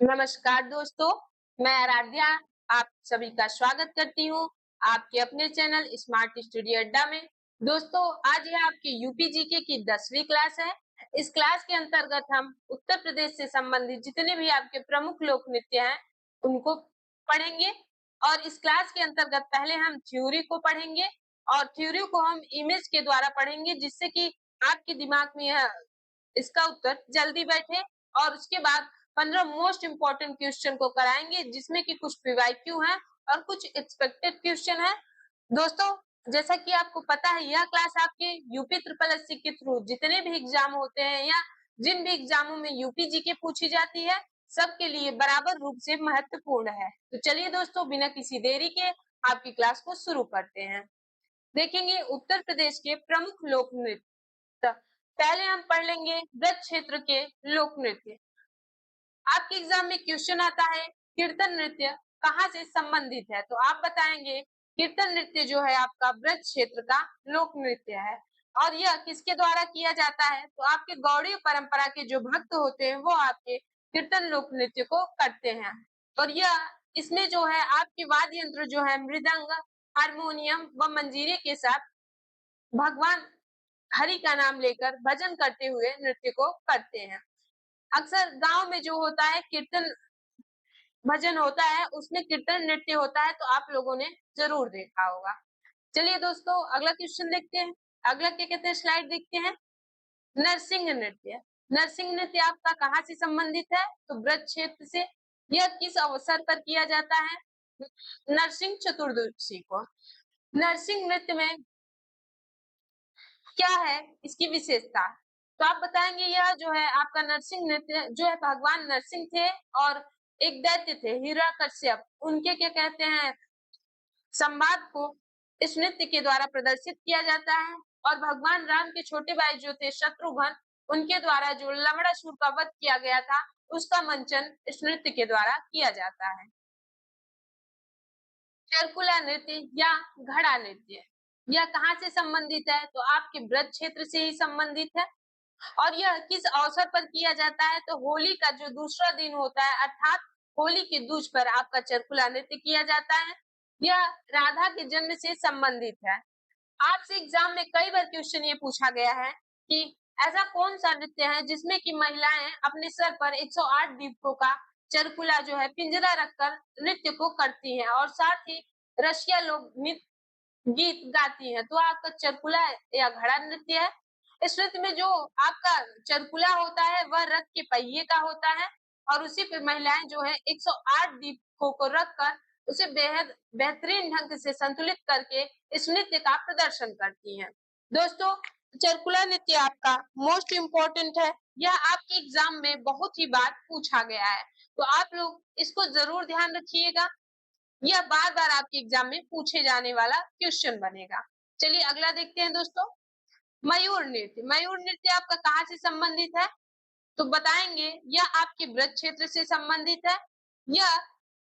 नमस्कार दोस्तों, मैं आराध्या आप सभी का स्वागत करती हूँ आपके अपने चैनल स्मार्ट स्टडी अड्डा में। दोस्तों, आज है आपकी यूपीजीके की 10वीं क्लास है। इस क्लास के अंतर्गत हम उत्तर प्रदेश से संबंधित जितने भी आपके प्रमुख लोक नृत्य हैं, उनको पढ़ेंगे। और इस क्लास के अंतर्गत पहले हम थ्योरी को पढ़ेंगे और थ्योरी को हम इमेज के द्वारा पढ़ेंगे, जिससे कि आपके दिमाग में यह इसका उत्तर जल्दी बैठे। और उसके बाद 15 मोस्ट इम्पोर्टेंट क्वेश्चन को कराएंगे, जिसमें कि कुछ पीवाईक्यू है और कुछ एक्सपेक्टेड क्वेश्चन है। दोस्तों, जैसा कि आपको पता है, यह क्लास आपके यूपी ट्रिपल एससी के थ्रू जितने भी एग्जाम होते हैं या जिन भी एग्जामों में यूपी जीके पूछी जाती है, सबके लिए बराबर रूप से महत्वपूर्ण है। तो चलिए दोस्तों, बिना किसी देरी के आपकी क्लास को शुरू करते हैं। देखेंगे उत्तर प्रदेश के प्रमुख लोक नृत्य। पहले हम पढ़ लेंगे ब्रज क्षेत्र के लोक नृत्य। आपके एग्जाम में क्वेश्चन आता है, कीर्तन नृत्य कहाँ से संबंधित है? तो आप बताएंगे कीर्तन नृत्य जो है आपका ब्रज क्षेत्र का लोक नृत्य है और यह किसके द्वारा किया जाता है? तो आपके गौड़ीय परंपरा के जो भक्त होते हैं, वो आपके कीर्तन लोक नृत्य को करते हैं। और यह इसमें जो है आपके वाद्य यंत्र जो है मृदंग, हारमोनियम व मंजीरे के साथ भगवान हरि का नाम लेकर भजन करते हुए नृत्य को करते हैं। अक्सर गांव में जो होता है कीर्तन भजन होता है, उसमें कीर्तन नृत्य होता है, तो आप लोगों ने जरूर देखा होगा। चलिए दोस्तों, अगला क्वेश्चन देखते हैं। अगला क्या कहते हैं, स्लाइड देखते हैं। नरसिंह नृत्य। नरसिंह नृत्य आपका कहाँ से संबंधित है? तो ब्रज क्षेत्र से। यह किस अवसर पर किया जाता है? नरसिंह चतुर्दशी को। नरसिंह नृत्य में क्या है इसकी विशेषता? तो आप बताएंगे यह जो है आपका नरसिंह नृत्य जो है, भगवान नरसिंह थे और एक दैत्य थे हिरण्यकश्यप, उनके क्या कहते हैं संवाद को इस नृत्य के द्वारा प्रदर्शित किया जाता है। और भगवान राम के छोटे भाई जो थे शत्रुघ्न, उनके द्वारा जो लवणासुर का वध किया गया था, उसका मंचन इस नृत्य के द्वारा किया जाता है। चरकुला नृत्य या घड़ा नृत्य, यह कहाँ से संबंधित है? तो आपके ब्रज क्षेत्र से ही संबंधित है। और यह किस अवसर पर किया जाता है? तो होली का जो दूसरा दिन होता है, अर्थात होली के दूज पर आपका चरकुला नृत्य किया जाता है। यह राधा के जन्म से संबंधित है। आपसे एग्जाम में कई बार क्वेश्चन ये पूछा गया है कि ऐसा कौन सा नृत्य है जिसमें कि महिलाएं अपने सर पर 108 दीपकों का चरकुला जो है पिंजरा रखकर नृत्य को करती हैं और साथ ही रसिया लोग गीत गाती हैं। तो आपका चरकुला या घड़ा नृत्य है। इस नृत्य में जो आपका चरकुला होता है, वह रथ के पहिए का होता है और उसी पे महिलाएं जो है 108 दीपकों को रखकर उसे बेहद बेहतरीन ढंग से संतुलित करके इस नृत्य का प्रदर्शन करती हैं। दोस्तों, चरकुला नृत्य आपका मोस्ट इम्पोर्टेंट है। यह आपके एग्जाम में बहुत ही बार पूछा गया है, तो आप लोग इसको जरूर ध्यान रखिएगा। यह बार बार आपके एग्जाम में पूछे जाने वाला क्वेश्चन बनेगा। चलिए अगला देखते हैं दोस्तों। मयूर नृत्य। मयूर नृत्य आपका कहाँ से संबंधित है? तो बताएंगे यह आपके ब्रज क्षेत्र से संबंधित है। यह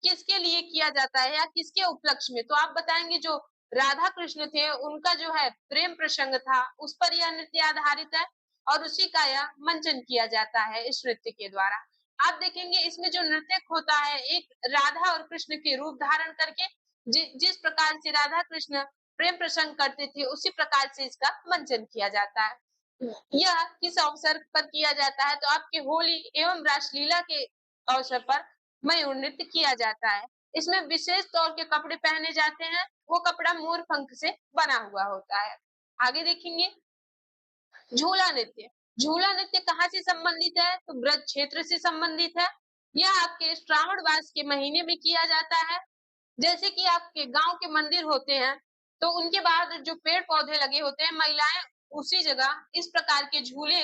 किसके लिए किया जाता है या किसके उपलक्ष्य में? तो आप बताएंगे जो राधा कृष्ण थे, उनका जो है प्रेम प्रसंग था, उस पर यह नृत्य आधारित है और उसी का यह मंचन किया जाता है इस नृत्य के द्वारा। आप देखेंगे इसमें जो नृत्य होता है, एक राधा और कृष्ण के रूप धारण करके जिस प्रकार से राधा कृष्ण प्रेम प्रसंग करते थे, उसी प्रकार से इसका मंचन किया जाता है। यह किस अवसर पर किया जाता है? तो आपके होली एवं रासलीला के अवसर पर मयूर नृत्य किया जाता है। इसमें विशेष तौर के कपड़े पहने जाते हैं, वो कपड़ा मोर पंख से बना हुआ होता है। आगे देखेंगे झूला नृत्य। झूला नृत्य कहाँ से संबंधित है? तो ब्रज क्षेत्र से संबंधित है। यह आपके श्रावण मास के महीने में किया जाता है। जैसे कि आपके गांव के मंदिर होते हैं, तो उनके बाहर जो पेड़ पौधे लगे होते हैं, महिलाएं उसी जगह इस प्रकार के झूले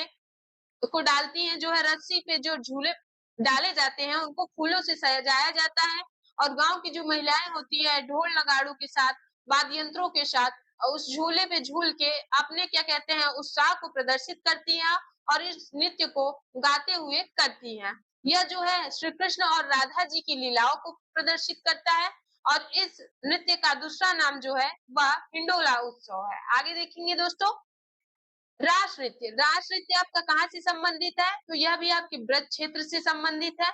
को डालती हैं। जो है रस्सी पे जो झूले डाले जाते हैं, उनको फूलों से सजाया जाता है और गांव की जो महिलाएं होती है ढोल नगाड़ों के साथ, वाद्य यंत्रों के साथ उस झूले पे झूल के अपने क्या कहते हैं उत्साह को प्रदर्शित करती हैं और इस नृत्य को गाते हुए करती हैं। यह जो है श्री कृष्ण और राधा जी की लीलाओं को प्रदर्शित करता है और इस नृत्य का दूसरा नाम जो है वह हिंडोला उत्सव है। आगे देखेंगे दोस्तों रास नृत्य। रास नृत्य आपका कहाँ से संबंधित है? तो यह भी आपके ब्रज क्षेत्र से संबंधित है।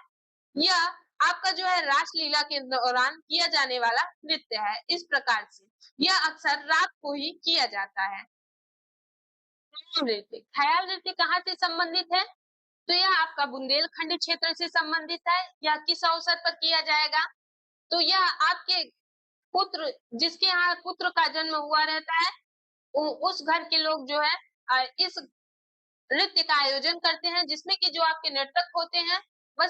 यह आपका जो है रासलीला के दौरान किया जाने वाला नृत्य है। इस प्रकार से यह अक्सर रात को ही किया जाता है। नृत्य, ख्याल नृत्य कहाँ से संबंधित है? तो यह आपका बुंदेलखंड क्षेत्र से संबंधित है। यह किस अवसर पर किया जाएगा? तो यह आपके पुत्र, जिसके यहाँ पुत्र का जन्म हुआ रहता है, उस घर के लोग जो है इस नृत्य का आयोजन करते हैं, जिसमें कि जो आपके नर्तक होते हैं वह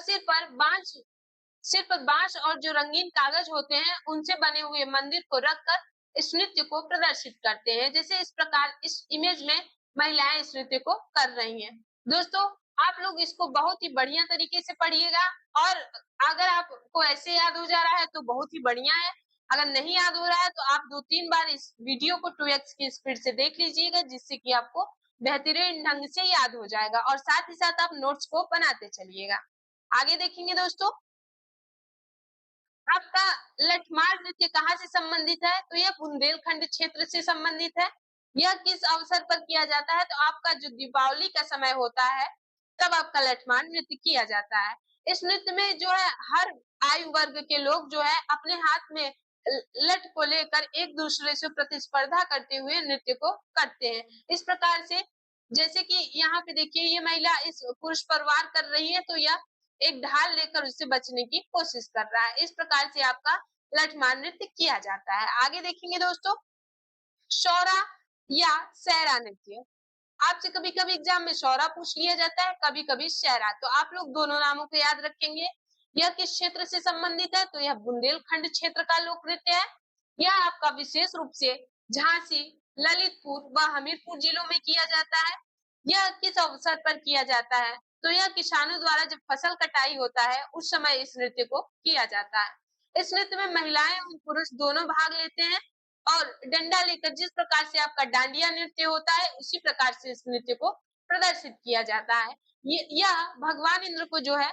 सिर्फ बांस और जो रंगीन कागज होते हैं उनसे बने हुए मंदिर को रखकर इस नृत्य को प्रदर्शित करते हैं। जैसे इस प्रकार इस इमेज में महिलाएं इस नृत्य को कर रही हैं। दोस्तों, आप लोग इसको बहुत ही बढ़िया तरीके से पढ़िएगा, और अगर आपको ऐसे याद हो जा रहा है तो बहुत ही बढ़िया है। अगर नहीं याद हो रहा है तो आप 2-3 बार इस वीडियो को 2x की स्पीड से देख लीजिएगा, जिससे कि आपको बेहतरीन ढंग से याद हो जाएगा, और साथ ही साथ आप नोट्स को बनाते चलिएगा। आगे देखेंगे दोस्तों, आपका लठमार नृत्य कहाँ से संबंधित है? तो यह बुंदेलखंड क्षेत्र से संबंधित है। यह किस अवसर पर किया जाता है? तो आपका जो दीपावली का समय होता है तब आपका लठमार नृत्य किया जाता है। इस नृत्य में जो है हर आयु वर्ग के लोग जो है अपने हाथ में लठ को लेकर एक दूसरे से प्रतिस्पर्धा करते हुए नृत्य को करते हैं। इस प्रकार से जैसे कि यहाँ पे देखिए, ये महिला इस पुरुष पर वार कर रही है, तो यह एक ढाल लेकर उससे बचने की कोशिश कर रहा है। इस प्रकार से आपका लठमार नृत्य किया जाता है। आगे देखेंगे दोस्तों, शौरा या सहरा नृत्य। आपसे कभी-कभी एग्जाम में शौरा पूछ लिया जाता है, कभी-कभी सहरा, तो आप लोग दोनों नामों को याद रखेंगे। यह किस क्षेत्र से संबंधित है? तो यह बुंदेलखंड क्षेत्र का लोक नृत्य है। यह आपका विशेष रूप से झांसी, ललितपुर व हमीरपुर जिलों में किया जाता है। यह किस अवसर पर किया जाता है? तो यह किसानों द्वारा जब फसल कटाई होता है उस समय इस नृत्य को किया जाता है। इस नृत्य में महिलाएं और पुरुष दोनों भाग लेते हैं, और डंडा लेकर जिस प्रकार से आपका डांडिया नृत्य होता है उसी प्रकार से इस नृत्य को प्रदर्शित किया जाता है। यह भगवान इंद्र को जो है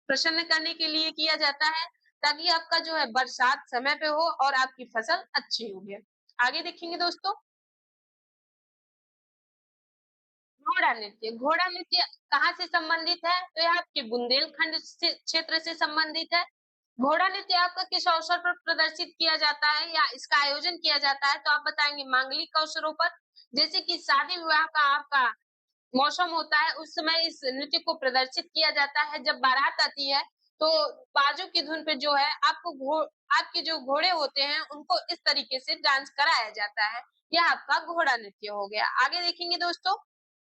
प्रसन्न करने के लिए किया जाता है, ताकि आपका जो है बरसात समय पे हो और आपकी फसल अच्छी होगी। आगे देखेंगे दोस्तों, घोड़ा नृत्य कहाँ से संबंधित है? तो यह आपके बुंदेलखंड से क्षेत्र से संबंधित है। घोड़ा नृत्य आपका किस अवसर पर प्रदर्शित किया जाता है या इसका आयोजन किया जाता है? तो आप बताएंगे मांगलिक अवसरों पर, जैसे कि शादी विवाह का आपका मौसम होता है, उस समय इस नृत्य को प्रदर्शित किया जाता है। जब बारात आती है तो बाजों की धुन पे जो है आपके जो घोड़े होते हैं उनको इस तरीके से डांस कराया जाता है। यह आपका घोड़ा नृत्य हो गया। आगे देखेंगे दोस्तों,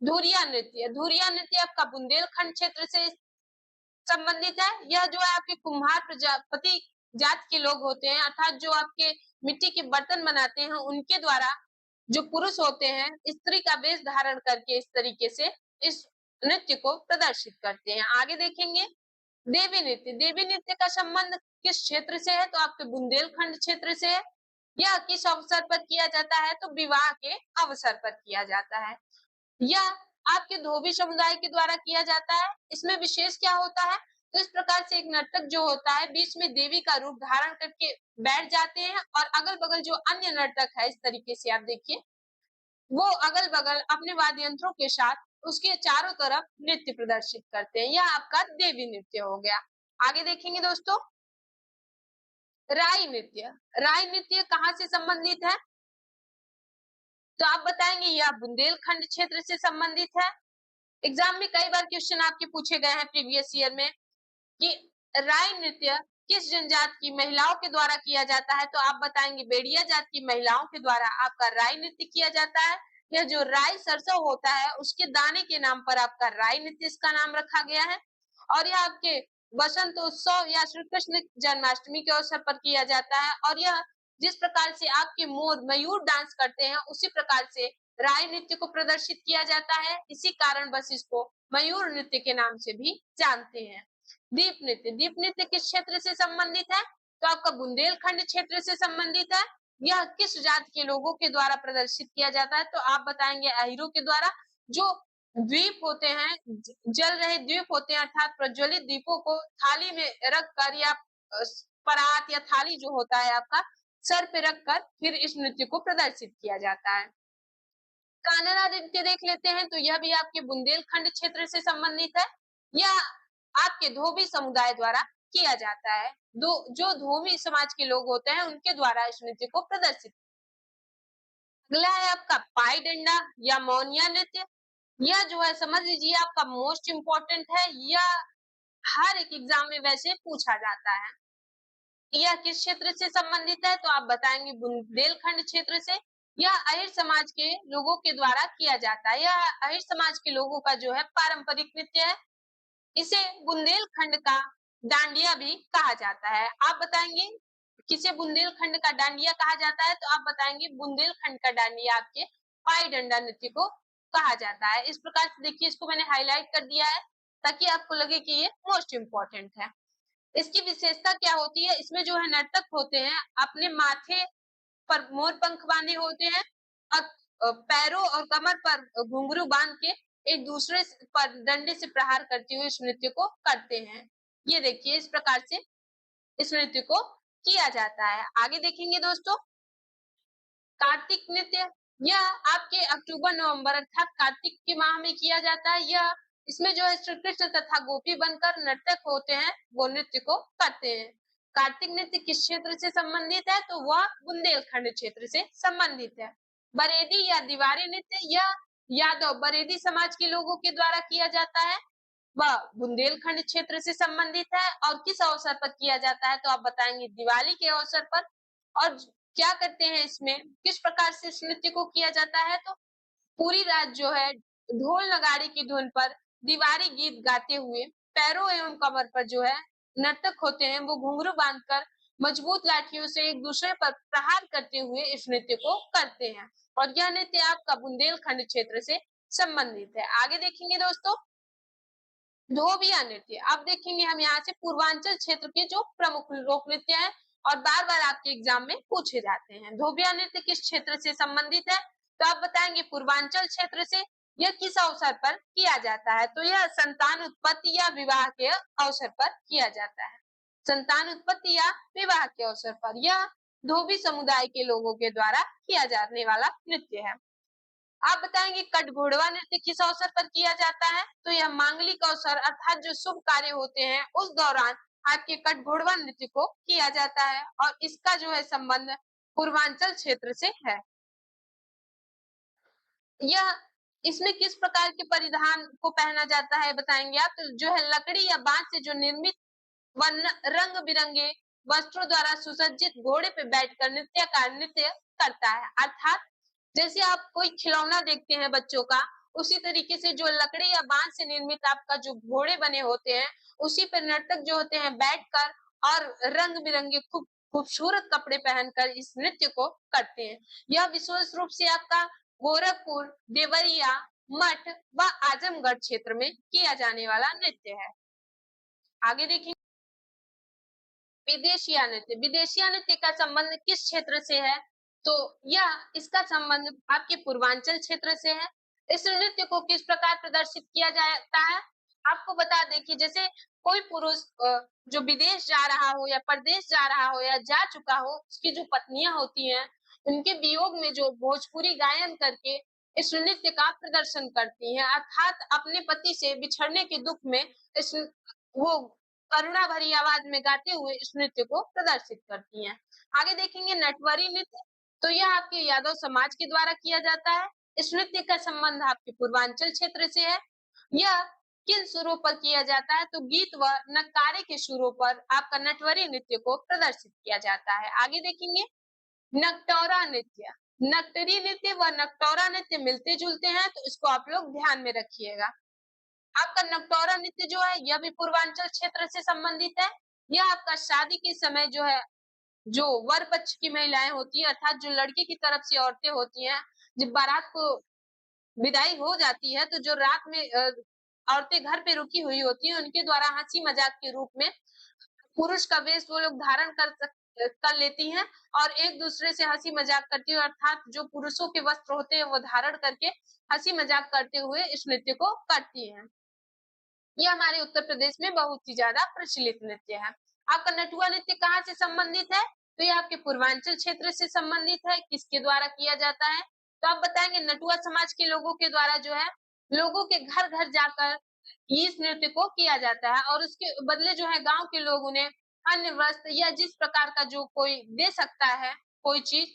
धुरिया नृत्य आपका बुंदेलखंड क्षेत्र से संबंधित है। यह जो है आपके कुम्हार प्रजापति जात के लोग होते हैं, अर्थात जो आपके मिट्टी के बर्तन बनाते हैं उनके द्वारा जो पुरुष होते हैं स्त्री का वेश धारण करके इस तरीके से इस नृत्य को प्रदर्शित करते हैं। आगे देखेंगे, देवी नृत्य का संबंध किस क्षेत्र से है? तो आपके बुंदेलखंड क्षेत्र से है। यह किस अवसर पर किया जाता है? तो विवाह के अवसर पर किया जाता है। यह आपके धोबी समुदाय के द्वारा किया जाता है। इसमें विशेष क्या होता है? तो इस प्रकार से एक नर्तक जो होता है बीच में देवी का रूप धारण करके बैठ जाते हैं, और अगल-बगल जो अन्य नर्तक है, इस तरीके से आप देखिए, वो अगल-बगल अपने वाद्य यंत्रों के साथ उसके चारों तरफ नृत्य प्रदर्शित करते हैं। यह आपका देवी नृत्य हो गया। आगे देखेंगे दोस्तों, राई नृत्य। राई नृत्य कहाँ से संबंधित है? तो आप बताएंगे यह बुंदेलखंड क्षेत्र से संबंधित है। एग्जाम में कई बार क्वेश्चन आपके पूछे गए हैं प्रीवियस ईयर में कि राय नृत्य किस जनजात की महिलाओं के द्वारा किया जाता है? तो आप बताएंगे बेड़िया जात की महिलाओं के द्वारा आपका राय नृत्य किया जाता है। यह जो राई सरसों होता है उसके दाने के नाम पर आपका राय नृत्य इसका नाम रखा गया है, और यह आपके बसंत उत्सव या श्री कृष्ण जन्माष्टमी के अवसर पर किया जाता है। और यह जिस प्रकार से आपके मोर मयूर डांस करते हैं उसी प्रकार से राय नृत्य को प्रदर्शित किया जाता है। इसी कारण बस इसको मयूर नृत्य के नाम से भी जानते हैं। दीप नृत्य किस क्षेत्र से संबंधित है? तो आपका बुंदेलखंड क्षेत्र से संबंधित है। यह किस जात के लोगों के द्वारा प्रदर्शित किया जाता है? तो आप बताएंगे अहिरों के द्वारा। जो द्वीप होते हैं, जल रहे द्वीप होते हैं, अर्थात प्रज्वलित दीपों को थाली में रख कर या परात या थाली जो होता है आपका सर पे रखकर फिर इस नृत्य को प्रदर्शित किया जाता है। कानड़ा नृत्य देख लेते हैं, तो यह भी आपके बुंदेलखंड क्षेत्र से संबंधित है। यह आपके धोबी समुदाय द्वारा किया जाता है। जो धोबी समाज के लोग होते हैं उनके द्वारा इस नृत्य को प्रदर्शित। अगला है आपका पाई डंडा या मौनिया नृत्य। यह जो है समझ लीजिए आपका मोस्ट इम्पोर्टेंट है। यह हर एक एग्जाम में वैसे पूछा जाता है। यह किस क्षेत्र से संबंधित है तो आप बताएंगे बुंदेलखंड क्षेत्र से। यह अहिर समाज के लोगों के द्वारा किया जाता है। यह अहिर समाज के लोगों का जो है पारंपरिक नृत्य है। इसे बुंदेलखंड का डांडिया भी कहा जाता है। आप बताएंगे किसे बुंदेलखंड का डांडिया कहा जाता है तो आप बताएंगे बुंदेलखंड का डांडिया आपके पाई डंडा नृत्य को कहा जाता है। इस प्रकार से देखिए, इसको मैंने हाईलाइट कर दिया है ताकि आपको लगे कि ये मोस्ट इम्पोर्टेंट है। इसकी विशेषता क्या होती है, इसमें जो है नर्तक होते हैं अपने माथे पर मोर पंख बांधे होते हैं और पैरों और कमर पर घुंघरू बांध के एक दूसरे पर डंडे से प्रहार करते हुए इस नृत्य को करते हैं। ये देखिए इस प्रकार से इस नृत्य को किया जाता है। आगे देखेंगे दोस्तों, कार्तिक नृत्य। यह आपके अक्टूबर नवंबर अर्थात कार्तिक के माह में किया जाता है। यह इसमें जो है श्री कृष्ण तथा गोपी बनकर नर्तक होते हैं, वो नृत्य को करते हैं। कार्तिक नृत्य किस क्षेत्र से संबंधित है तो वह बुंदेलखंड क्षेत्र से संबंधित है। बरेदी या दीवारी नृत्य यह यादव बरेदी समाज के लोगों के द्वारा किया जाता है। वह बुंदेलखंड क्षेत्र से संबंधित है और किस अवसर पर किया जाता है तो आप बताएंगे दिवाली के अवसर पर। और क्या करते हैं इसमें, किस प्रकार से इस नृत्य को किया जाता है तो पूरी रात जो है ढोल नगाड़े की धुन पर दीवारी गीत गाते हुए पैरों एवं कमर पर जो है नर्तक होते हैं वो घुंघरू बांधकर मजबूत लाठियों से एक दूसरे पर प्रहार करते हुए इस नृत्य को करते हैं। और यह नृत्य आपका बुंदेलखंड क्षेत्र से संबंधित है। आगे देखेंगे दोस्तों, धोबिया नृत्य। अब देखेंगे हम यहाँ से पूर्वांचल क्षेत्र के जो प्रमुख लोक नृत्य है और बार बार आपके एग्जाम में पूछे जाते हैं। धोबिया नृत्य किस क्षेत्र से संबंधित है तो आप बताएंगे पूर्वांचल क्षेत्र से। यह किस अवसर पर किया जाता है तो यह संतान उत्पत्ति या विवाह के अवसर पर किया जाता है। संतान उत्पत्ति या विवाह के अवसर पर यह धोबी समुदाय के लोगों के द्वारा किया जाने वाला नृत्य है। आप बताएंगे कटघोड़वा नृत्य किस अवसर पर किया जाता है तो यह मांगलिक अवसर अर्थात जो शुभ कार्य होते हैं उस दौरान आपके कटघोड़वा नृत्य को किया जाता है और इसका जो है संबंध पूर्वांचल क्षेत्र से है। यह इसमें किस प्रकार के परिधान को पहना जाता है बताएंगे आप तो जो है लकड़ी या बांस से जो निर्मित वर्ण रंग बिरंगे वस्त्रों द्वारा सुसज्जित घोड़े पे बैठकर नृत्यकार नृत्य करता है। अर्थात जैसे आप कोई खिलौना देखते हैं बच्चों का, उसी तरीके से जो लकड़ी या बांस से निर्मित आपका जो घोड़े बने होते हैं उसी पर नर्तक जो होते हैं बैठकर और रंग बिरंगे खूबसूरत कपड़े पहनकर इस नृत्य को करते हैं। यह विशेष रूप से आपका गोरखपुर, देवरिया, मठ व आजमगढ़ क्षेत्र में किया जाने वाला नृत्य है। आगे देखेंगे विदेशिया नृत्य। विदेशिया नृत्य का संबंध किस क्षेत्र से है तो यह इसका संबंध आपके पूर्वांचल क्षेत्र से है। इस नृत्य को किस प्रकार प्रदर्शित किया जाता है आपको बता दें कि जैसे कोई पुरुष जो विदेश जा रहा हो या परदेश जा रहा हो या जा चुका हो, उसकी जो पत्नियां होती हैं उनके वियोग में जो भोजपुरी गायन करके इस नृत्य का प्रदर्शन करती हैं। अर्थात अपने पति से बिछड़ने के दुख में इस वो करुणा भरी आवाज में गाते हुए इस नृत्य को प्रदर्शित करती हैं। आगे देखेंगे नटवरी नृत्य। तो यह आपके यादव समाज के द्वारा किया जाता है। इस नृत्य का संबंध आपके पूर्वांचल क्षेत्र से है। यह किन सुरों पर किया जाता है तो गीत व नक्कारे के सुरों पर आपका नटवरी नृत्य को प्रदर्शित किया जाता है। आगे देखेंगे नकटौरा नृत्य। नकटरी नृत्य व नकटौरा नृत्य मिलते जुलते हैं तो इसको आप लोग ध्यान में रखिएगा। आपका नकटौरा नृत्य जो है यह भी पूर्वांचल क्षेत्र से संबंधित है। यह आपका शादी के समय जो है जो वर पक्ष की महिलाएं होती है अर्थात जो लड़के की तरफ से औरतें होती हैं, जब बारात को विदाई हो जाती है तो जो रात में औरतें घर पे रुकी हुई होती हैं उनके द्वारा हंसी मजाक के रूप में पुरुष का वेश वो लोग धारण कर लेती हैं और एक दूसरे से हंसी मजाक करती है अर्थात जो पुरुषों के वस्त्र होते हैं वो धारण करके हंसी मजाक करते हुए इस नृत्य को करती हैं। यह हमारे उत्तर प्रदेश में बहुत ही ज्यादा प्रचलित नृत्य है। आपका नटुआ नृत्य कहाँ से संबंधित है तो यह आपके पूर्वांचल क्षेत्र से संबंधित है। किसके द्वारा किया जाता है तो आप बताएंगे नटुआ समाज के लोगों के द्वारा जो है लोगों के घर घर जाकर इस नृत्य को किया जाता है और उसके बदले जो है गाँव के लोग उन्हें अन्य वस्त्र या जिस प्रकार का जो कोई दे सकता है कोई चीज़,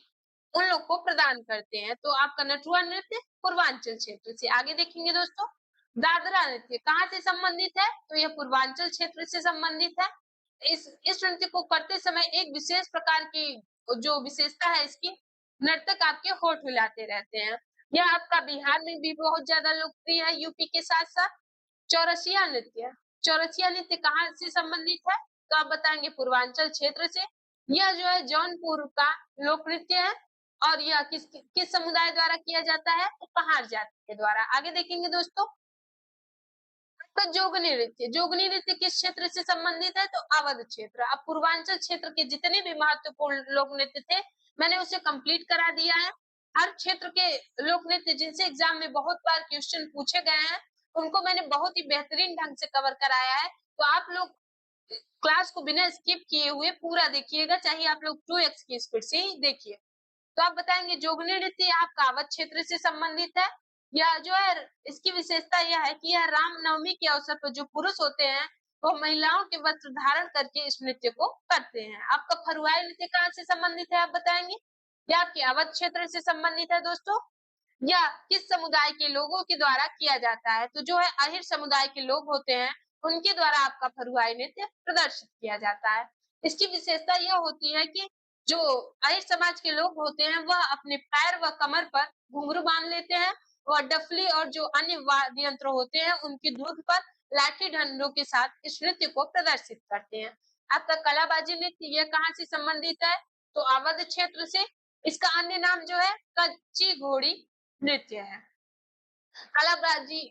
उन लोग को प्रदान करते हैं। तो आपका नटुआ नृत्य पूर्वांचल क्षेत्र से। आगे देखेंगे दोस्तों, दादरा नृत्य कहाँ से संबंधित है? तो यह पूर्वांचल क्षेत्र से संबंधित है। इस नृत्य को करते समय एक विशेष प्रकार की जो विशेषता है इसकी, नर्तक आपके होठ हिलाते रहते हैं। यह आपका बिहार में भी बहुत ज़्यादा लोकप्रिय है यूपी के साथ-साथ। चौरसिया नृत्य, चौरसिया नृत्य कहाँ से संबंधित है? तो आप बताएँगे पूर्वांचल क्षेत्र से। यह जो है जौनपुर का लोक नृत्य है और यह किस समुदाय द्वारा किया जाता है? तो पहाड़ जाति के द्वारा। आगे देखेंगे दोस्तों, तो जोगनी नृत्य, जोगनी नृत्य किस क्षेत्र से संबंधित है? तो अवध क्षेत्र। अब पूर्वांचल क्षेत्र के जितने भी महत्वपूर्ण लोक नृत्य थे, मैंने उसे कंप्लीट करा दिया है। हर क्षेत्र के लोक नृत्य जिनसे एग्जाम में बहुत बार क्वेश्चन पूछे गए हैं, उनको मैंने बहुत ही बेहतरीन ढंग से कवर कराया है। तो आप लोग क्लास को बिना स्किप किए हुए पूरा देखिएगा, चाहे आप लोग 2x की स्पीड से ही देखिए। तो आप बताएंगे जोगनी नृत्य आपका अवध क्षेत्र से संबंधित है। यह जो है इसकी विशेषता यह है कि यह रामनवमी के अवसर पर जो पुरुष होते हैं वो महिलाओं के वस्त्र धारण करके इस नृत्य को करते हैं। आपका फरुआई नृत्य कहाँ से संबंधित है आप बताएंगे? यह आपके अवध क्षेत्र से संबंधित है दोस्तों। या किस समुदाय के लोगों के द्वारा किया जाता है? तो जो है अहिर समुदाय के लोग होते हैं, उनके द्वारा आपका फरुआई नृत्य प्रदर्शित किया जाता है। इसकी विशेषता यह होती है कि जो अहिर समाज के लोग होते हैं, वह अपने पैर व कमर पर घुंघरू बांध लेते हैं और डफली और जो अन्य वाद्य यंत्र होते हैं, उनकी धुन पर लाठी डंडों के साथ इस नृत्य को प्रदर्शित करते हैं। आपका कलाबाजी नृत्य यह कहाँ से संबंधित है? तो अवध क्षेत्र से। इसका अन्य नाम जो है कच्ची घोड़ी नृत्य है। कलाबाजी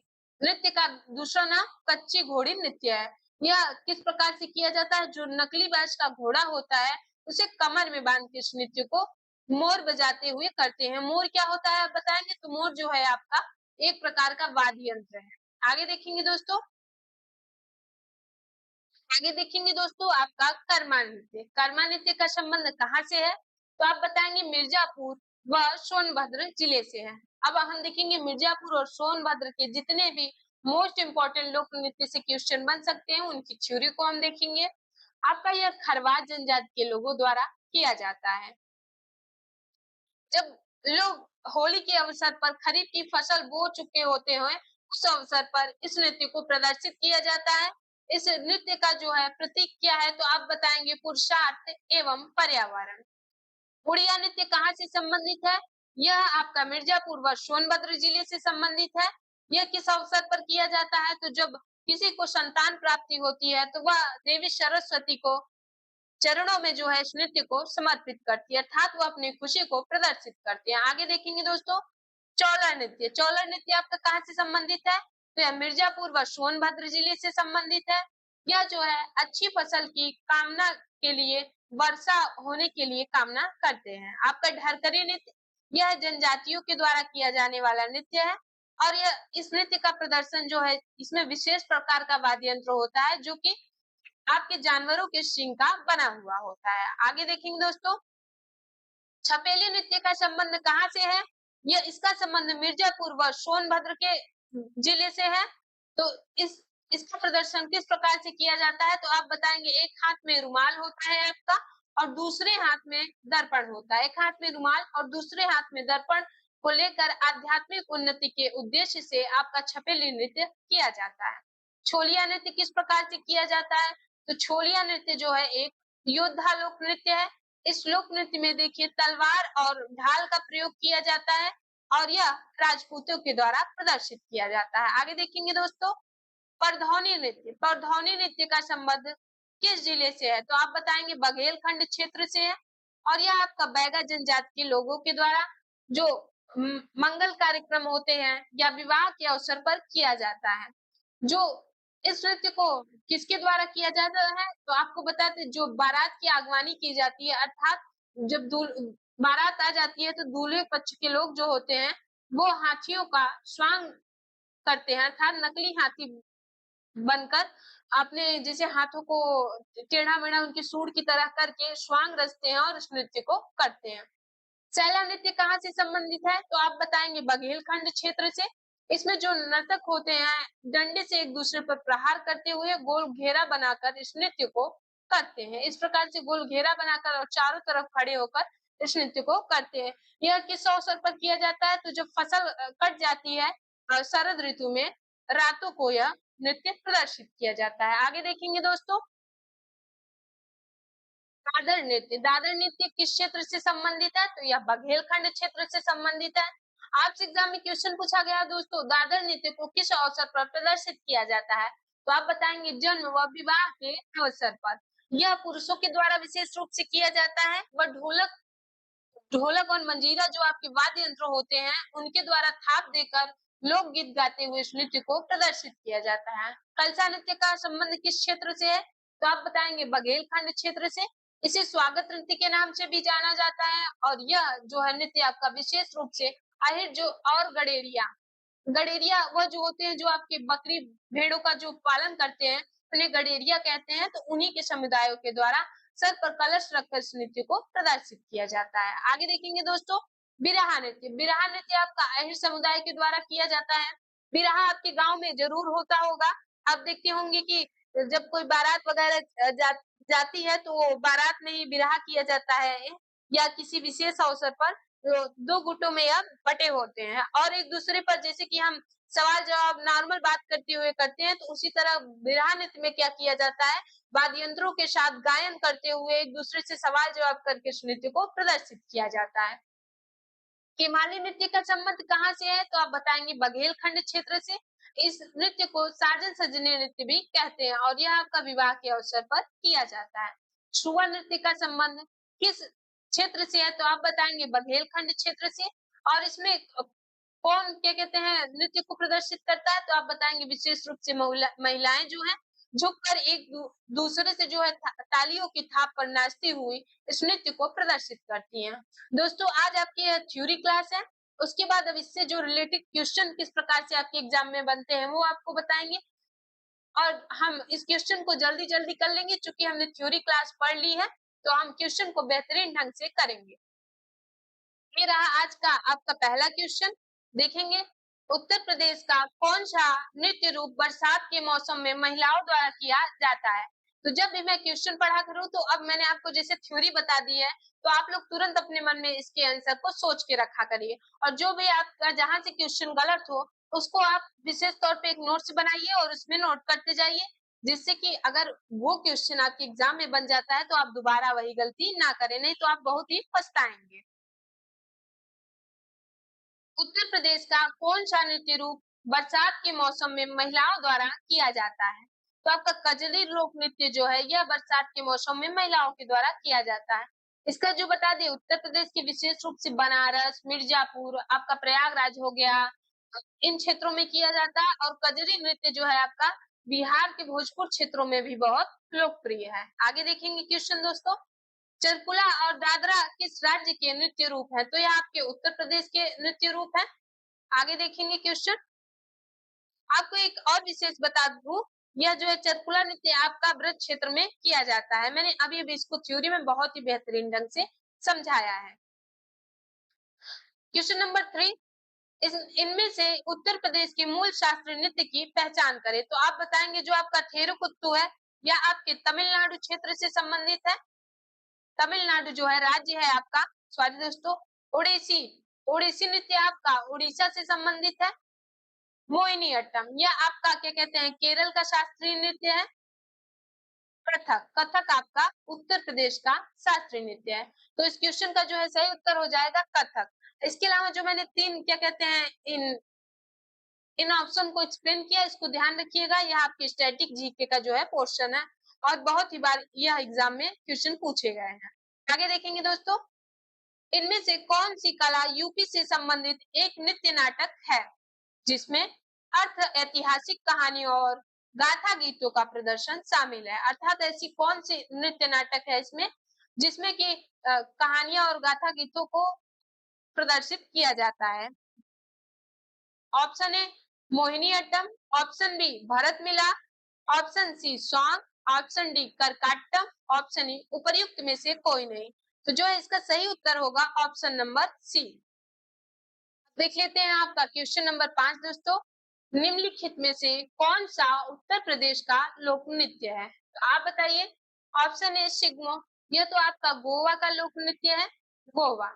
नृत्य का दूसरा नाम कच्ची घोड़ी नृत्य है। यह किस प्रकार से किया जाता है? जो नकली बाज का घोड़ा होता है, उसे कमर में बांध के इस नृत्य को मोर बजाते हुए करते हैं। मोर क्या होता है आप बताएंगे? तो मोर जो है आपका एक प्रकार का वाद्य यंत्र है। आगे देखेंगे दोस्तों, आगे देखेंगे दोस्तों आपका कर्मा नृत्य। कर्मा नृत्य का संबंध कहाँ से है? तो आप बताएंगे मिर्जापुर व सोनभद्र जिले से है। अब हम देखेंगे मिर्जापुर और सोनभद्र के जितने भी मोस्ट इम्पोर्टेंट लोक नृत्य से क्वेश्चन बन सकते हैं, उनकी थ्योरी को हम देखेंगे। आपका यह खरवास जनजाति के लोगों द्वारा किया जाता है। जब लोग होली के अवसर पर खरीफ की फसल बो चुके होते हैं, उस अवसर पर इस नृत्य को प्रदर्शित किया जाता है। इस नृत्य का जो है प्रतीक क्या है? तो आप बताएंगे पुरुषार्थ एवं पर्यावरण। उड़िया नृत्य कहाँ से संबंधित है? यह आपका मिर्जापुर व सोनभद्र जिले से संबंधित है। यह किस अवसर पर किया जाता है? तो जब किसी को संतान प्राप्ति होती है, तो वह देवी सरस्वती को चरणों में जो है इस नृत्य को समर्पित करती है, अर्थात वो अपनी खुशी को प्रदर्शित करते हैं। आगे देखेंगे दोस्तों, चौला नृत्य। चौला नृत्य आपका कहाँ से संबंधित है? तो यह मिर्जापुर व सोनभद्र जिले से संबंधित है। यह जो है अच्छी फसल की कामना के लिए, वर्षा होने के लिए कामना करते हैं। आपका ढरकरी नृत्य, यह जनजातियों के द्वारा किया जाने वाला नृत्य है और यह इस नृत्य का प्रदर्शन जो है इसमें विशेष प्रकार का वाद्य यंत्र होता है जो कि आपके जानवरों के सींग का बना हुआ होता है। आगे देखेंगे दोस्तों, छपेली नृत्य का संबंध कहाँ से है? यह इसका संबंध मिर्जापुर व सोनभद्र के जिले से है। तो इसका प्रदर्शन किस प्रकार से किया जाता है? तो आप बताएंगे एक हाथ में रुमाल होता है आपका और दूसरे हाथ में दर्पण होता है। एक हाथ में रुमाल और दूसरे हाथ में दर्पण को लेकर आध्यात्मिक उन्नति के उद्देश्य से आपका छपेली नृत्य किया जाता है। छोलिया नृत्य किस प्रकार से किया जाता है? तो छोलिया नृत्य जो है एक योद्धा लोक नृत्य है। इस लोक नृत्य में देखिए तलवार और ढाल का प्रयोग किया जाता है और यह राजपूतों के द्वारा प्रदर्शित किया जाता है। आगे देखेंगे दोस्तों, परधौनी नृत्य। परधौनी नृत्य का संबंध किस जिले से है? तो आप बताएंगे बघेलखंड क्षेत्र से है और यह आपका बैगा जनजाति के लोगों के द्वारा जो मंगल कार्यक्रम होते हैं या विवाह के अवसर पर किया जाता है। जो इस नृत्य को किसके द्वारा किया जाता है? तो आपको बताते जो बारात की आगवानी की जाती है, अर्थात जब बारात आ जाती है तो दूल्हे पक्ष के लोग जो होते हैं वो हाथियों का स्वांग करते हैं, अर्थात नकली हाथी बनकर अपने जैसे हाथों को टेढ़ा-मेढ़ा उनकी सूंड की तरह करके स्वांग रचते हैं और इस नृत्य को करते हैं। सैला नृत्य कहाँ से संबंधित है? तो आप बताएंगे बघेलखंड क्षेत्र से। इसमें जो नर्तक होते हैं डंडे से एक दूसरे पर प्रहार करते हुए गोल घेरा बनाकर इस नृत्य को करते हैं। इस प्रकार से गोल घेरा बनाकर और चारों तरफ खड़े होकर इस नृत्य को करते हैं। यह किस अवसर पर किया जाता है? तो जब फसल कट जाती है शरद ऋतु में, रातों को यह नृत्य प्रदर्शित किया जाता है। आगे देखेंगे दोस्तों, दादर नृत्य किस क्षेत्र से संबंधित है? तो यह बघेलखंड क्षेत्र से संबंधित है। आपसे एग्जाम में क्वेश्चन पूछा गया दोस्तों, दादर नृत्य को किस अवसर पर प्रदर्शित किया जाता है? तो आप बताएंगे जन्म व विवाह के अवसर पर। यह पुरुषों के द्वारा विशेष रूप से किया जाता है व ढोलक ढोलक और मंजीरा जो आपके वाद्य यंत्र होते हैं उनके द्वारा थाप देकर लोकगीत गाते हुए इस नृत्य को प्रदर्शित किया जाता है। कलसा नृत्य का संबंध किस क्षेत्र से है? तो आप बताएंगे बघेलखंड क्षेत्र से। इसे स्वागत नृत्य के नाम से भी जाना जाता है और यह जो है नृत्य आपका विशेष रूप से अहिर जो और गडेरिया गडेरिया वह जो होते हैं जो आपके बकरी भेड़ों का जो पालन करते हैं उन्हें गडेरिया कहते हैं। तो उन्हीं के समुदायों के द्वारा सर पर कलश रखकर इस नृत्य को प्रदर्शित किया जाता है। आगे देखेंगे दोस्तों, बिरहा नृत्य आपका अहिर समुदाय के द्वारा किया जाता है। बिरहा आपके गांव में जरूर होता होगा। आप देखते होंगे कि जब कोई बारात वगैरह जाती है तो बारात में ही बिरहा किया जाता है या किसी विशेष अवसर पर दो गुटों में यह बटे होते हैं और एक दूसरे पर जैसे कि हम सवाल जवाब नॉर्मल बात करते हुए करते हैं तो उसी तरह बिरहा नृत्य में क्या किया जाता है, वाद्य यंत्रों के साथ गायन करते हुए एक दूसरे से सवाल जवाब करके इस नृत्य को प्रदर्शित किया जाता है। केमाली नृत्य का संबंध कहाँ से है? तो आप बताएंगे बघेलखंड क्षेत्र से। इस नृत्य को साजन सजनी नृत्य भी कहते हैं और यह आपका विवाह के अवसर पर किया जाता है। छुआ नृत्य का संबंध किस क्षेत्र से है? तो आप बताएंगे बघेलखंड क्षेत्र से। और इसमें कौन क्या कहते हैं नृत्य को प्रदर्शित करता है? तो आप बताएंगे विशेष रूप से महिलाएं जो है झुककर एक दूसरे से जो है तालियों की थाप पर नाचती हुई इस नृत्य को प्रदर्शित करती हैं। दोस्तों आज आपकी थ्योरी क्लास है, उसके बाद अब इससे जो रिलेटेड क्वेश्चन किस प्रकार से आपके एग्जाम में बनते हैं वो आपको बताएंगे और हम इस क्वेश्चन को जल्दी जल्दी कर लेंगे। चूंकि हमने थ्योरी क्लास पढ़ ली है तो हम क्वेश्चन को बेहतरीन ढंग से करेंगे। ये रहा आज का आपका पहला क्वेश्चन। देखेंगे, उत्तर प्रदेश का कौन सा नृत्य रूप बरसात के मौसम में महिलाओं द्वारा किया जाता है? तो जब भी मैं क्वेश्चन पढ़ा करूं तो अब मैंने आपको जैसे थ्योरी बता दी है तो आप लोग तुरंत अपने मन में इसके आंसर को सोच के रखा करिए और जो भी आपका जहां से क्वेश्चन गलत हो उसको आप विशेष तौर पे एक नोट्स बनाइए और उसमें नोट करते जाइए, जिससे कि अगर वो क्वेश्चन आपके एग्जाम में बन जाता है तो आप दोबारा वही गलती ना करें, नहीं तो आप बहुत ही पछताएंगे। उत्तर प्रदेश का कौन सा नृत्य रूप बरसात के मौसम में महिलाओं द्वारा किया जाता है? तो आपका कजरी लोक नृत्य जो है यह बरसात के मौसम में महिलाओं के द्वारा किया जाता है। इसका जो बता दें उत्तर प्रदेश के विशेष रूप से बनारस, मिर्जापुर, आपका प्रयागराज हो गया, इन क्षेत्रों में किया जाता है और कजरी नृत्य जो है आपका बिहार के भोजपुर क्षेत्रों में भी बहुत लोकप्रिय है। आगे देखेंगे क्वेश्चन दोस्तों, चरकुला और दादरा किस राज्य के नृत्य रूप है? तो यह आपके उत्तर प्रदेश के नृत्य रूप है। आगे देखेंगे क्वेश्चन, आपको एक और विशेष बता दूं, यह जो है चरकुला नृत्य आपका ब्रज क्षेत्र में किया जाता है। मैंने अभी अभी इसको थ्योरी में बहुत ही बेहतरीन ढंग से समझाया है। क्वेश्चन नंबर 3, इनमें से उत्तर प्रदेश के मूल शास्त्रीय नृत्य की पहचान करें। तो आप बताएंगे जो आपका थेरुकुत्तू है यह आपके तमिलनाडु क्षेत्र से संबंधित है। तमिलनाडु जो है राज्य है आपका, सॉरी दोस्तों, ओडिसी ओडिसी नृत्य आपका उड़ीसा से संबंधित है। मोहिनीअट्टम यह आपका क्या कहते हैं केरल का शास्त्रीय नृत्य है। कथक कथक आपका उत्तर प्रदेश का शास्त्रीय नृत्य है। तो इस क्वेश्चन का जो है सही उत्तर हो जाएगा कथक। इसके अलावा जो मैंने तीन क्या कहते हैं इन ऑप्शन को एक्सप्लेन किया, इसको ध्यान रखिएगा, यह आपके स्टैटिक जीके का जो है पोर्शन है और बहुत ही बार यह एग्जाम में क्वेश्चन पूछे गए हैं। आगे देखेंगे दोस्तों, इनमें से कौन सी कला यूपी से संबंधित एक नृत्य नाटक है जिसमें अर्थ ऐतिहासिक कहानियों और गाथा गीतों का प्रदर्शन शामिल है? अर्थात ऐसी कौन सी नृत्य नाटक है इसमें जिसमें कि कहानियां और गाथा गीतों को प्रदर्शित किया जाता है? Option A Mohiniattam, option B Bharat Milap, option C song, option D Karakattam, option E उपर्युक्त में से कोई नहीं। तो जो इसका सही उत्तर होगा ऑप्शन नंबर सी। देख लेते हैं आपका क्वेश्चन नंबर 5 दोस्तों। निम्नलिखित में से कौन सा उत्तर प्रदेश का लोक नृत्य है? तो आप बताइए। ऑप्शन ए शिगमो, यह तो आपका गोवा का लोक नृत्य है। गोवा।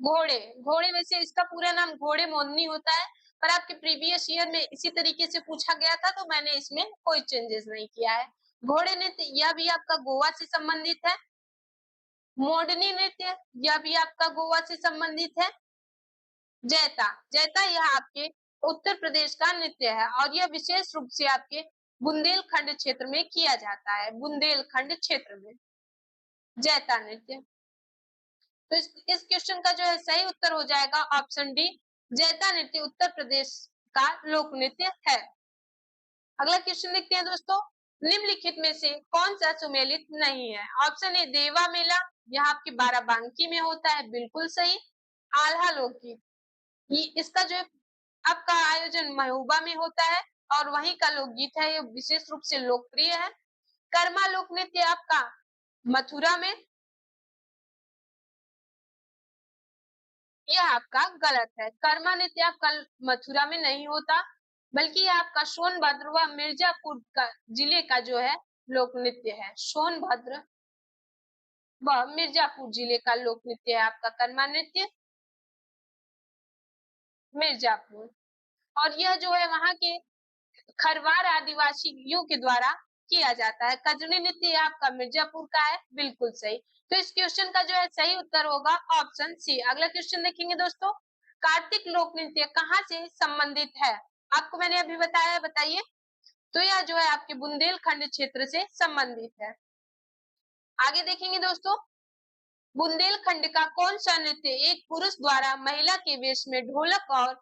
घोड़े, घोड़े वैसे इसका पूरा नाम घोड़े मोरनी होता है, पर आपके प्रीवियस ईयर में इसी तरीके से पूछा गया था, तो मैंने इसमें कोई चेंजेस नहीं किया है। घोड़े नृत्य यह भी आपका गोवा से संबंधित है। मोरनी नृत्य यह भी आपका गोवा से संबंधित है। जैता, जैता यह आपके उत्तर प्रदेश का नृत्य है और यह विशेष रूप से आपके बुंदेलखंड क्षेत्र में किया जाता है। बुंदेलखंड क्षेत्र में जैता नृत्य। तो इस क्वेश्चन का जो है सही उत्तर हो जाएगा ऑप्शन डी, जैता नृत्य उत्तर प्रदेश का लोक नृत्य है। अगला क्वेश्चन देखते हैं दोस्तों। निम्नलिखित में से कौन सा सुमेलित नहीं है? ऑप्शन ए देवा मेला, यह आपके बाराबंकी में होता है, बिल्कुल सही। आल्हा लोकगीत, ये इसका जो है आपका आयोजन महोबा में होता है और वहीं का लोकगीत है, ये विशेष रूप से लोकप्रिय है। कर्मा लोक नृत्य आपका मथुरा में, यह आपका गलत है। कर्मा नृत्य आपका मथुरा में नहीं होता, बल्कि आपका सोनभद्र व मिर्जापुर का जिले का जो है लोक नृत्य है। सोनभद्र व मिर्जापुर जिले का लोक नृत्य है आपका कर्मा नृत्य, मिर्जापुर। और यह जो है वहां के खरवार आदिवासियों के द्वारा किया जाता है। कजरी नृत्य आपका मिर्जापुर का है, बिल्कुल सही। तो इस क्वेश्चन का जो है सही उत्तर होगा ऑप्शन सी। अगला क्वेश्चन देखेंगे दोस्तों। कार्तिक लोक नृत्य कहाँ से संबंधित है? आपको मैंने अभी बताया, बताइए। तो यह जो है आपके बुंदेलखंड क्षेत्र से संबंधित है। आगे देखेंगे दोस्तों। बुंदेलखंड का कौन सा नृत्य एक पुरुष द्वारा महिला के वेश में ढोलक और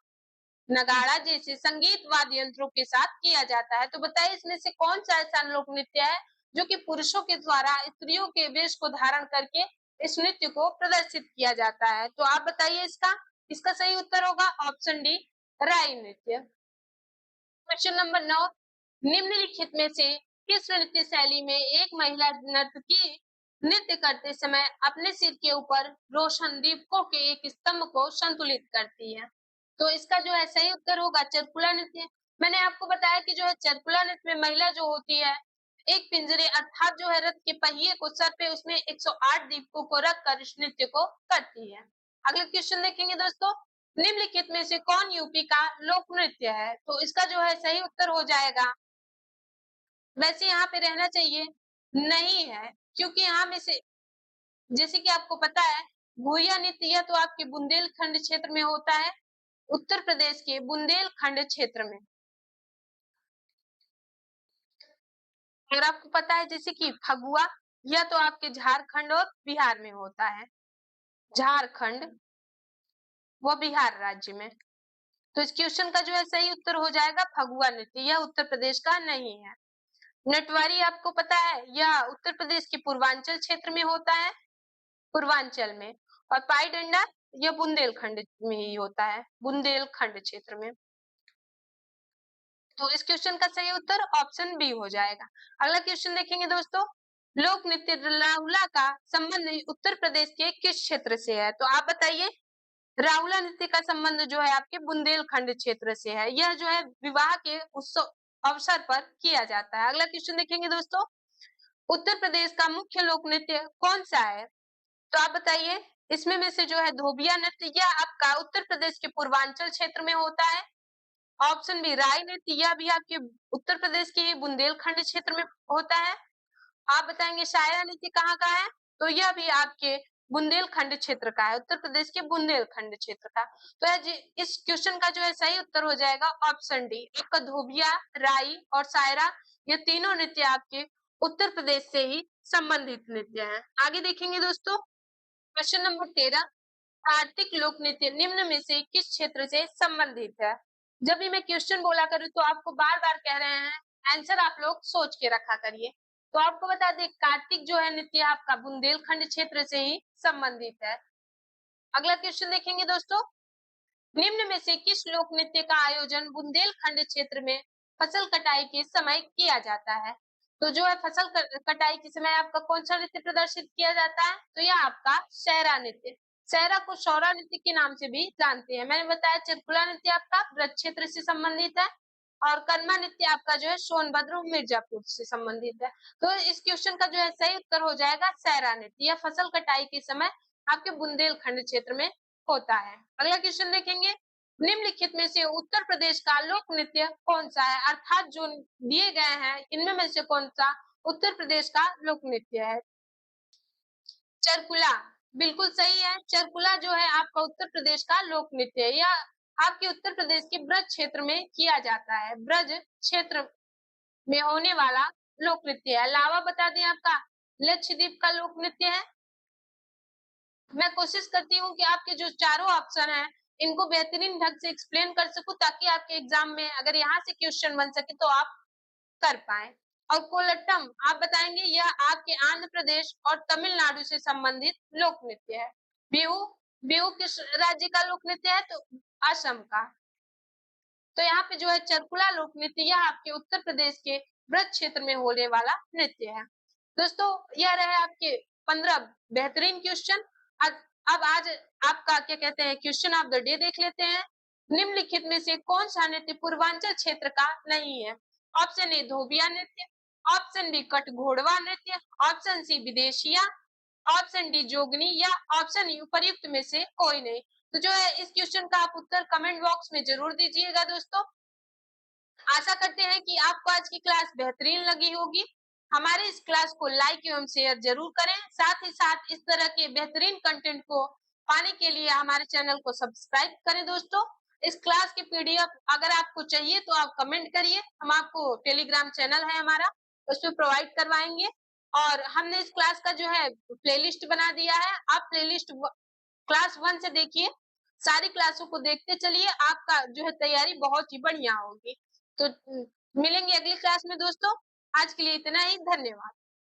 नगाड़ा जैसे संगीत वाद्य यंत्रों के साथ किया जाता है? तो बताइए इसमें से कौन सा ऐसा लोक नृत्य है जो कि पुरुषों के द्वारा स्त्रियों के वेश को धारण करके इस नृत्य को प्रदर्शित किया जाता है? तो आप बताइए इसका। इसका सही उत्तर होगा ऑप्शन डी, राई नृत्य। Question number 9। निम्नलिखित में से किस नृत्य शैली में एक महिला नर्तकी नृत्य करते समय अपने सिर के ऊपर रोशन दीपकों के एक स्तंभ को संतुलित करती है? तो इसका जो है सही उत्तर होगा चरकुला नृत्य। मैंने आपको बताया कि जो है चरकुला नृत्य में महिला जो होती है, एक पिंजरे अर्थात जो है रथ के पहिए को सर पे उसमें 108 दीपकों को रखकर इस नृत्य को करती है। अगले क्वेश्चन देखेंगे दोस्तों। निम्नलिखित में से कौन यूपी का लोक नृत्य है? तो इसका जो है सही उत्तर हो जाएगा, वैसे यहाँ पे रहना चाहिए, नहीं है, क्योंकि यहाँ में से जैसे कि आपको पता है भूरिया नृत्य यह तो आपके बुंदेलखंड क्षेत्र में होता है, उत्तर प्रदेश के बुंदेलखंड क्षेत्र में। और आपको पता है जैसे कि फगुआ, यह तो आपके झारखंड और बिहार में होता है, झारखंड व बिहार राज्य में। तो इस क्वेश्चन का जो है सही उत्तर हो जाएगा फगुआ नृत्य, यह उत्तर प्रदेश का नहीं है। नटवारी आपको पता है यह उत्तर प्रदेश के पूर्वांचल क्षेत्र में होता है, पूर्वांचल में। और पाई डंडा यह बुंदेलखंड में ही होता है, बुंदेलखंड क्षेत्र में। तो इस क्वेश्चन का सही उत्तर ऑप्शन बी हो जाएगा। अगला क्वेश्चन देखेंगे दोस्तों। लोक नृत्य राहुला का संबंध उत्तर प्रदेश के किस क्षेत्र से है? तो आप बताइए। राहुला नृत्य का संबंध जो है आपके बुंदेलखंड क्षेत्र से है, यह जो है विवाह के उत्सव अवसर पर किया जाता है। अगला क्वेश्चन देखेंगे दोस्तों। उत्तर प्रदेश का मुख्य लोक नृत्य कौन सा है? तो आप बताइए। इसमें में से जो है धोबिया नृत्य, यह आपका उत्तर प्रदेश के पूर्वांचल क्षेत्र में होता है। ऑप्शन बी राय नृत्य, यह भी आपके उत्तर प्रदेश के बुंदेलखंड क्षेत्र में होता है। आप बताएंगे शायरा नृत्य कहाँ का है? तो यह भी आपके बुंदेलखंड क्षेत्र का है, उत्तर प्रदेश के बुंदेलखंड क्षेत्र का। तो इस क्वेश्चन का जो है सही उत्तर हो जाएगा ऑप्शन डी, आपका धोबिया, राई और शायरा, ये तीनों नृत्य आपके उत्तर प्रदेश से ही संबंधित नृत्य है। आगे देखेंगे दोस्तों। Question number 13। कार्तिक लोक नृत्य निम्न में से किस क्षेत्र से संबंधित है? जब भी मैं क्वेश्चन बोला करूँ तो आपको बार बार कह रहे हैं आंसर आप लोग सोच के रखा करिए। तो आपको बता दें कार्तिक जो है नृत्य आपका बुंदेलखंड क्षेत्र से ही संबंधित है। अगला क्वेश्चन देखेंगे दोस्तों। निम्न में से किस लोक नृत्य का आयोजन बुंदेलखंड क्षेत्र में फसल कटाई के समय किया जाता है? तो जो है फसल कटाई के समय आपका कौन सा नृत्य प्रदर्शित किया जाता है? तो यह आपका शायरा नृत्य। सैरा को सौरा नृत्य के नाम से भी जानते हैं। मैंने बताया चरकुला नृत्य आपका ब्रज क्षेत्र से संबंधित है और कर्मा नृत्य आपका जो है सोनभद्र और मिर्जापुर से संबंधित है। तो इस क्वेश्चन का जो है सही उत्तर हो जाएगा सैरा नृत्य। यह फसल कटाई के समय आपके बुंदेलखंड क्षेत्र में होता है। अगला क्वेश्चन देखेंगे, निम्नलिखित में से उत्तर प्रदेश का लोक नृत्य कौन सा है, अर्थात जो दिए गए हैं इनमें में से कौन सा उत्तर प्रदेश का लोक नृत्य है। चरकुला बिल्कुल सही है। चरकुला जो है आपका उत्तर प्रदेश का लोक नृत्य है। यह आपके उत्तर प्रदेश के ब्रज क्षेत्र में किया जाता है। ब्रज क्षेत्र में होने वाला लोक नृत्य है। अलावा बता दें आपका लक्षद्वीप का लोक नृत्य है। मैं कोशिश करती हूँ कि आपके जो चारों ऑप्शन है इनको बेहतरीन ढंग से एक्सप्लेन कर सकूं, ताकि आपके एग्जाम में अगर यहाँ से क्वेश्चन बन सके तो आप कर पाए। और कोलट्टम आप बताएंगे, यह आपके आंध्र प्रदेश और तमिलनाडु से संबंधित लोक नृत्य है। बिहू बिहू किस राज्य का लोक नृत्य है, तो असम का। तो यहाँ पे जो है चरकुला लोक नृत्य यह आपके उत्तर प्रदेश के ब्रज क्षेत्र में होने वाला नृत्य है। दोस्तों यह रहे आपके 15 बेहतरीन क्वेश्चन। अब आज आपका क्या कहते हैं क्वेश्चन ऑफ द डे देख लेते हैं। निम्नलिखित में से कौन सा नृत्य पूर्वांचल क्षेत्र का नहीं है। ऑप्शन ए धोबिया नृत्य, ऑप्शन बी कटघोड़वा नृत्य, ऑप्शन सी विदेशिया, ऑप्शन डी जोगनी या ऑप्शन यू उपर्युक्त में से कोई नहीं। तो जो है इस क्वेश्चन का आप उत्तर कमेंट बॉक्स में जरूर दीजिएगा। दोस्तों आशा करते हैं कि आपको आज की क्लास बेहतरीन लगी होगी। हमारे इस क्लास को लाइक एवं शेयर जरूर करें। साथ ही साथ इस तरह के बेहतरीन कंटेंट को पाने के लिए हमारे चैनल को सब्सक्राइब करें। दोस्तों इस क्लास की पीडीएफ अगर आपको चाहिए तो आप कमेंट करिए, हम आपको टेलीग्राम चैनल है हमारा उसमें प्रोवाइड करवाएंगे। और हमने इस क्लास का जो है प्लेलिस्ट बना दिया है, आप प्लेलिस्ट क्लास 1 से देखिए, सारी क्लासों को देखते चलिए, आपका जो है तैयारी बहुत ही बढ़िया होगी। तो मिलेंगे अगली क्लास में दोस्तों, आज के लिए इतना ही, धन्यवाद।